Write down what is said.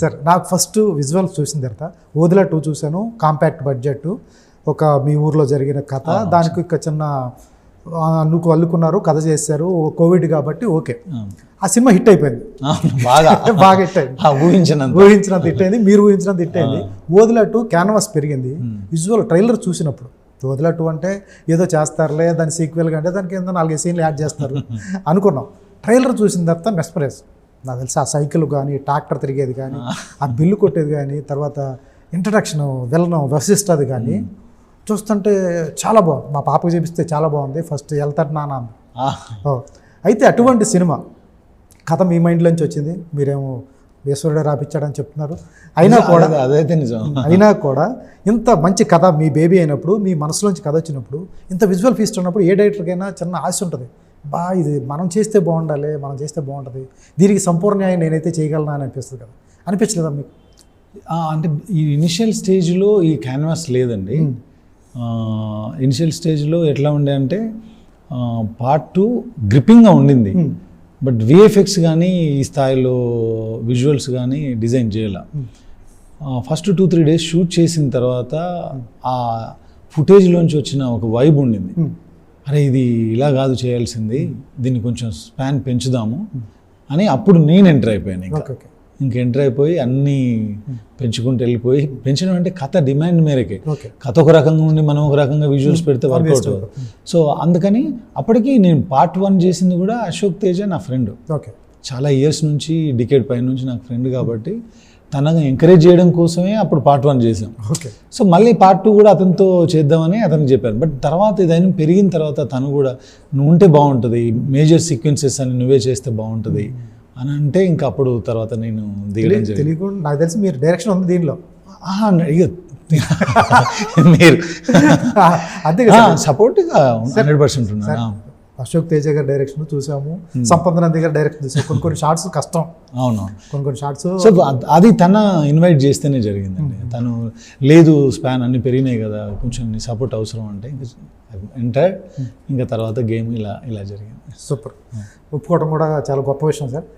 Sir నాకు first visual చూసిన తర్వాత ఓదిలా 2 చూశాను, కాంపాక్ట్ బడ్జెట్, ఒక మీ ఊర్లో జరిగిన కథ, దానికి ఒక చిన్న అల్లుకున్నారు, కథ చేశారు, కోవిడ్ కాబట్టి ఓకే. ఆ సినిమా హిట్ అయిపోయింది, బాగా హిట్ అయింది, ఊహించినంత హిట్ అయింది, మీరు ఊహించినంత హిట్ అయింది. ఓదిలా 2 క్యాన్వాస్ పెరిగింది. విజువల్ ట్రైలర్ చూసినప్పుడు ఓదిలా 2 అంటే ఏదో చేస్తారులే, దాని సీక్వెల్గా అంటే దానికి ఏదో 4 సీన్లు యాడ్ చేస్తారు అనుకున్నాం. ట్రైలర్ చూసిన తర్వాత మెస్పరైజ్. నాకు తెలిసి ఆ సైకిల్ కానీ, ట్రాక్టర్ తిరిగేది కానీ, ఆ బిల్లు కొట్టేది కానీ, తర్వాత ఇంట్రడక్షన్ వెళ్ళడం వశిష్టది కానీ చూస్తుంటే చాలా బాగుంది. మా పాపకు చూపిస్తే చాలా బాగుంది. ఫస్ట్ వెళ్తాడు నాన్న. అయితే అటువంటి సినిమా కథ మీ మైండ్లోంచి వచ్చింది, మీరేమో ఈశ్వరుడే రాపిచ్చాడని చెప్తున్నారు. అయినా కూడా అదైతే నిజం. అయినా కూడా ఇంత మంచి కథ మీ బేబీ అయినప్పుడు, మీ మనసులోంచి కథ వచ్చినప్పుడు, ఇంత విజువల్ ఫీస్ట్ ఉన్నప్పుడు ఏ డైరెక్టర్కైనా చిన్న ఆశ ఉంటుంది, ఇది మనం చేస్తే బాగుండాలి, మనం చేస్తే బాగుంటుంది, దీనికి సంపూర్ణ న్యాయం నేనైతే చేయగలను అని అనిపిస్తుంది కదా. అనిపించలేదా మీకు? అంటే ఈ ఇనిషియల్ స్టేజ్లో ఈ క్యాన్వాస్ లేదండి. ఇనిషియల్ స్టేజ్లో ఎట్లా ఉండే అంటే పార్ట్ 2 గ్రిప్పింగ్గా ఉండింది, బట్ విఎఫ్ఎక్స్ కానీ ఈ స్థాయిలో విజువల్స్ కానీ డిజైన్ చేయాల. ఫస్ట్ 2-3 డేస్ షూట్ చేసిన తర్వాత ఆ ఫుటేజ్లోంచి వచ్చిన ఒక వైబ్ ఉండింది. అరే ఇది ఇలా కాదు చేయాల్సింది, దీన్ని కొంచెం స్పాన్ పెంచుదాము అని అప్పుడు నేను ఎంటర్ అయిపోయాను. ఇంక ఎంటర్ అయిపోయి అన్నీ పెంచుకుంటూ వెళ్ళిపోయి, పెంచడం అంటే కథ డిమాండ్ మేరకే. కథ ఒక రకంగా ఉండి మనం ఒక రకంగా విజువల్స్ పెడితే వర్కౌట్ అవ్వదు. సో అందుకని అప్పటికి నేను పార్ట్ 1 చేసింది కూడా అశోక్ తేజ నా ఫ్రెండ్, చాలా ఇయర్స్ నుంచి, డికేడ్ పైన నుంచి నాకు ఫ్రెండ్ కాబట్టి తనగా ఎంకరేజ్ చేయడం కోసమే అప్పుడు పార్ట్ 1 చేసాం. సో మళ్ళీ పార్ట్ 2 కూడా అతనితో చేద్దామని అతనికి చెప్పాను. బట్ తర్వాత ఇదైనా పెరిగిన తర్వాత తను కూడా నువ్వు ఉంటే బాగుంటుంది, మేజర్ సీక్వెన్సెస్ అని నువ్వే చేస్తే బాగుంటుంది అని అంటే ఇంకా అప్పుడు తర్వాత నేను దిగడం తెలియకుండా. నాకు తెలిసి మీరు డైరెక్షన్ ఉంది దీనిలో, మీరు అంతే సపోర్ట్గా 100% ఉన్నాను. అశోక్ తేజ గారి డైరెక్షన్ చూసాము, సంపద నంది గారి డైరెక్షన్ చూసాము. కొన్ని షార్ట్స్ కష్టం, అవును, కొన్ని షార్ట్స్. సో అది తన ఇన్వైట్ చేస్తేనే జరిగిందండి. తను లేదు స్పాన్ అన్ని పెరిగినాయి కదా, కొంచెం నీ సపోర్ట్ అవసరం అంటే ఇంకా ఎంటర్, ఇంకా తర్వాత గేమ్ ఇలా జరిగింది. సూపర్, ఒప్పుకోవడం కూడా చాలా గొప్ప విషయం సార్.